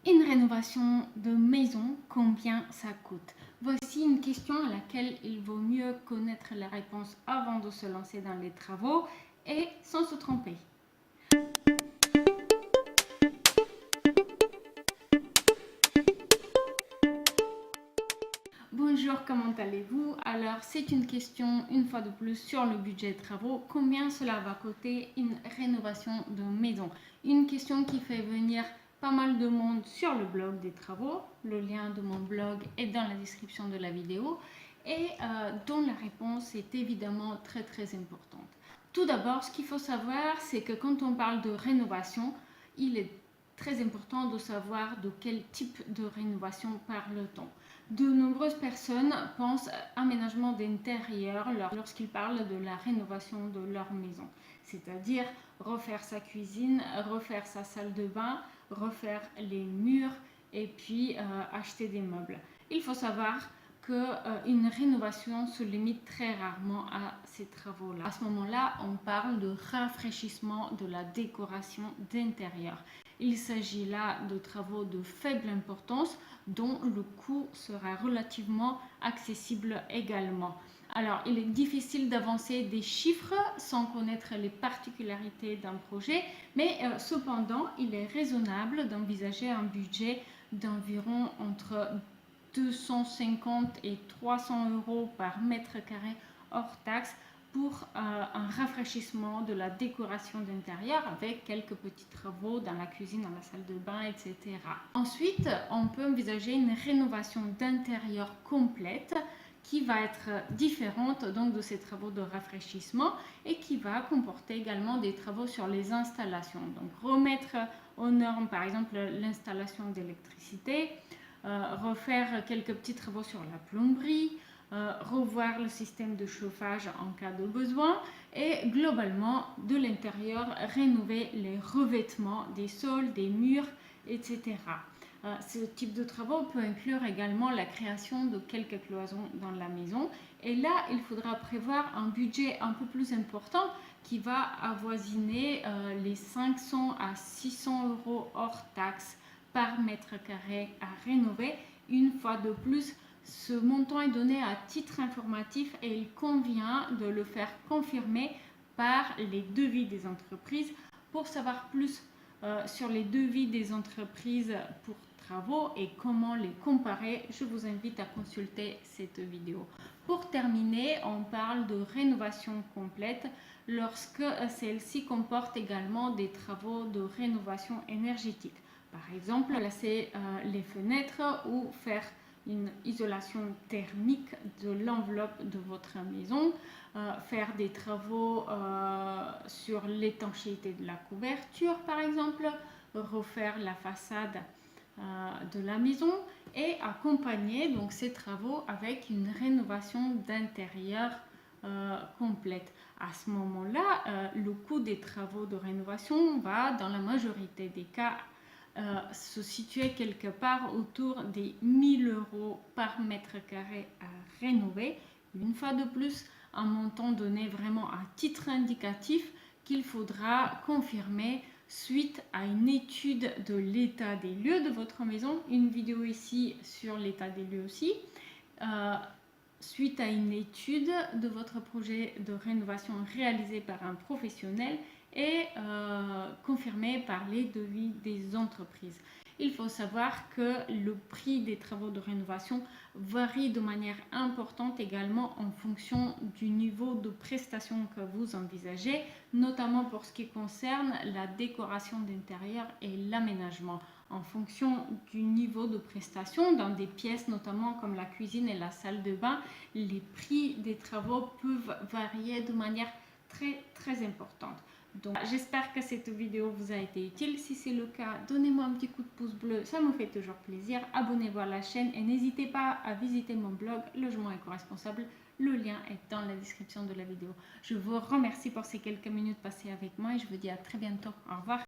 Une rénovation de maison, combien ça coûte? Voici une question à laquelle il vaut mieux connaître la réponse avant de se lancer dans les travaux et sans se tromper. Bonjour, comment allez-vous? Alors, c'est une question, une fois de plus, sur le budget de travaux. Combien cela va coûter une rénovation de maison? Une question qui fait venir pas mal de monde sur le blog des travaux. Le lien de mon blog est dans la description de la vidéo et dont la réponse est évidemment très importante. Tout d'abord, ce qu'il faut savoir, c'est que quand on parle de rénovation, il est très important de savoir de quel type de rénovation parle-t-on. De nombreuses personnes pensent aménagement d'intérieur lorsqu'ils parlent de la rénovation de leur maison, c'est-à-dire refaire sa cuisine, refaire sa salle de bain, refaire les murs et puis acheter des meubles. Il faut savoir qu'une rénovation se limite très rarement à ces travaux-là. À ce moment-là, on parle de rafraîchissement de la décoration d'intérieur. Il s'agit là de travaux de faible importance dont le coût sera relativement accessible également. Alors, il est difficile d'avancer des chiffres sans connaître les particularités d'un projet, mais cependant, il est raisonnable d'envisager un budget d'environ entre 250 et 300 euros par mètre carré hors taxe pour un rafraîchissement de la décoration d'intérieur avec quelques petits travaux dans la cuisine, dans la salle de bain, etc. Ensuite, on peut envisager une rénovation d'intérieur complète qui va être différente donc de ces travaux de rafraîchissement et qui va comporter également des travaux sur les installations. Donc remettre aux normes par exemple l'installation d'électricité, refaire quelques petits travaux sur la plomberie, revoir le système de chauffage en cas de besoin et globalement de l'intérieur rénover les revêtements des sols, des murs, etc. Ce type de travaux peut inclure également la création de quelques cloisons dans la maison et là il faudra prévoir un budget un peu plus important qui va avoisiner les 500 à 600 euros hors taxe par mètre carré à rénover. Une fois de plus, ce montant est donné à titre informatif et il convient de le faire confirmer par les devis des entreprises. Pour savoir plus sur les devis des entreprises pour travaux et comment les comparer, je vous invite à consulter cette vidéo. Pour terminer, on parle de rénovation complète lorsque celle-ci comporte également des travaux de rénovation énergétique. Par exemple, placer les fenêtres ou faire une isolation thermique de l'enveloppe de votre maison, faire des travaux sur l'étanchéité de la couverture par exemple, refaire la façade de la maison et accompagner donc ces travaux avec une rénovation d'intérieur complète. À ce moment-là, le coût des travaux de rénovation va dans la majorité des cas se situer quelque part autour des 1000 euros par mètre carré à rénover. Une fois de plus, un montant donné vraiment à titre indicatif qu'il faudra confirmer suite à une étude de l'état des lieux de votre maison, une vidéo ici sur l'état des lieux aussi, suite à une étude de votre projet de rénovation réalisé par un professionnel et confirmé par les devis des entreprises. Il faut savoir que le prix des travaux de rénovation varie de manière importante également en fonction du niveau de prestation que vous envisagez, notamment pour ce qui concerne la décoration d'intérieur et l'aménagement. En fonction du niveau de prestation, dans des pièces notamment comme la cuisine et la salle de bain, les prix des travaux peuvent varier de manière très importante. Donc j'espère que cette vidéo vous a été utile. Si c'est le cas, donnez-moi un petit coup de pouce bleu, ça me fait toujours plaisir. Abonnez-vous à la chaîne et n'hésitez pas à visiter mon blog Logement éco-responsable. Le lien est dans la description de la vidéo. Je vous remercie pour ces quelques minutes passées avec moi et je vous dis à très bientôt. Au revoir.